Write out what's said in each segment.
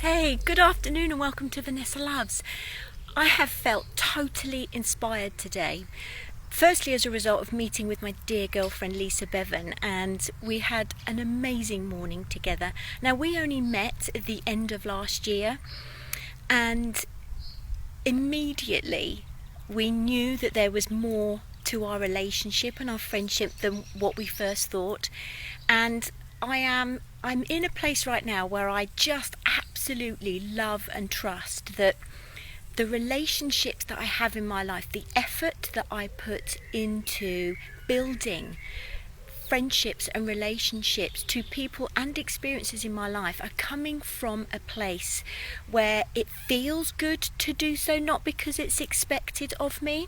Hey, good afternoon and welcome to Vanessa Loves. I have felt totally inspired today. Firstly, as a result of meeting with my dear girlfriend Lisa Bevan, and we had an amazing morning together. Now, we only met at the end of last year, and immediately we knew that there was more to our relationship and our friendship than what we first thought. And I'm in a place right now where I just absolutely love and trust that the relationships that I have in my life, the effort that I put into building friendships and relationships to people and experiences in my life are coming from a place where it feels good to do so, not because it's expected of me.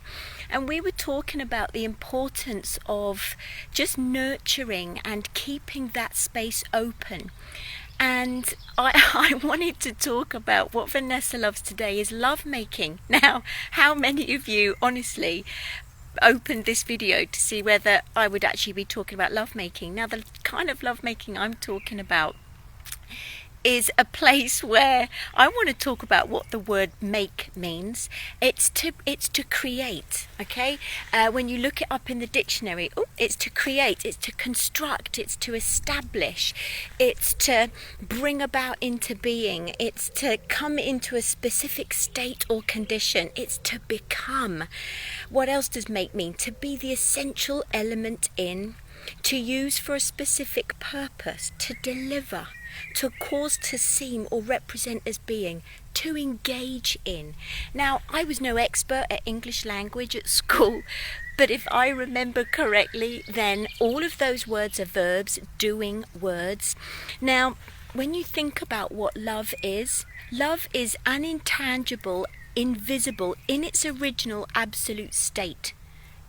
And we were talking about the importance of just nurturing and keeping that space open. And I wanted to talk about what Vanessa loves today is lovemaking. Now, how many of you honestly opened this video to see whether I would actually be talking about lovemaking? Now, the kind of lovemaking I'm talking about is a place where I want to talk about what the word make means. It's to create, okay? When you look it up in the dictionary, it's to create, it's to construct, it's to establish, it's to bring about into being, it's to come into a specific state or condition, it's to become. What else does make mean? To be the essential element in, to use for a specific purpose, to deliver, to cause, to seem or represent as being, to engage in. Now, I was no expert at English language at school, but if I remember correctly, then all of those words are verbs, doing words. Now, when you think about what love is an intangible, invisible, in its original absolute state.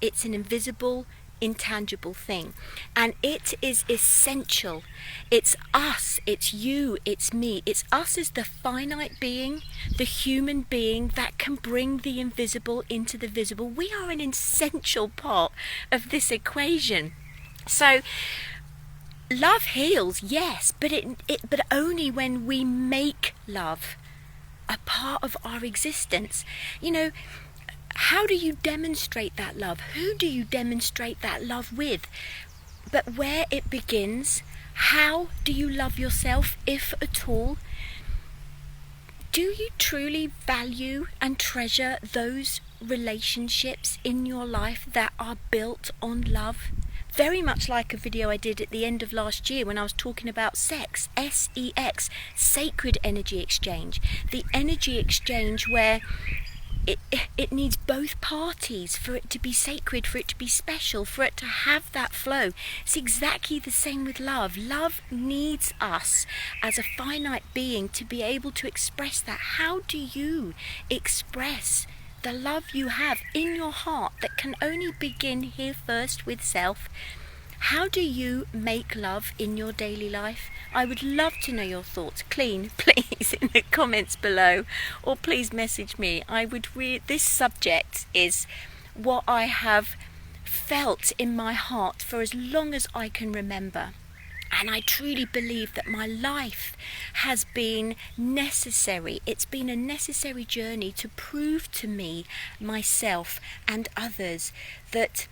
It's an invisible, intangible thing, and it is essential. It's us, it's you, it's me. It's us as the finite being, the human being that can bring the invisible into the visible. We are an essential part of this equation. So love heals, yes, but but only when we make love a part of our existence. You know, how do you demonstrate that love? Who do you demonstrate that love with? But where it begins, how do you love yourself, if at all? Do you truly value and treasure those relationships in your life that are built on love? Very much like a video I did at the end of last year when I was talking about sex, S-E-X, sacred energy exchange. The energy exchange where it needs both parties for it to be sacred, for it to be special, for it to have that flow. It's exactly the same with love. Love needs us as a finite being to be able to express that. How do you express the love you have in your heart that can only begin here first with self? How do you make love in your daily life? I would love to know your thoughts. Please, in the comments below, or please message me. This subject is what I have felt in my heart for as long as I can remember. And I truly believe that my life has been necessary. It's been a necessary journey to prove to me, myself and others, that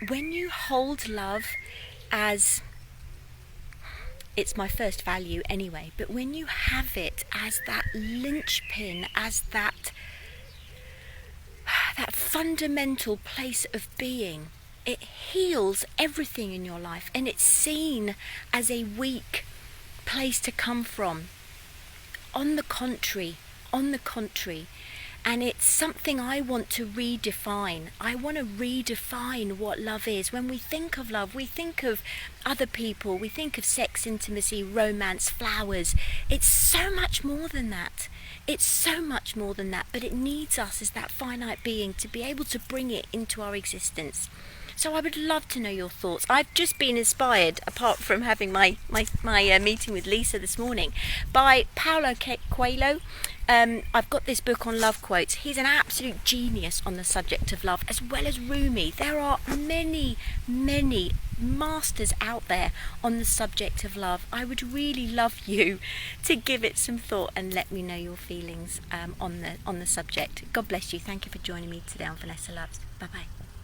when you hold love as, it's my first value anyway, but when you have it as that linchpin, as that fundamental place of being, it heals everything in your life, and it's seen as a weak place to come from. On the contrary, and it's something I want to redefine. I want to redefine what love is. When we think of love, we think of other people, we think of sex, intimacy, romance, flowers. It's so much more than that. It's so much more than that, but it needs us as that finite being to be able to bring it into our existence. So I would love to know your thoughts. I've just been inspired, apart from having my meeting with Lisa this morning, by Paulo Coelho. I've got this book on love quotes. He's an absolute genius on the subject of love, as well as Rumi. There are many, many masters out there on the subject of love. I would really love you to give it some thought and let me know your feelings on the subject. God bless you. Thank you for joining me today on Vanessa Loves. Bye bye.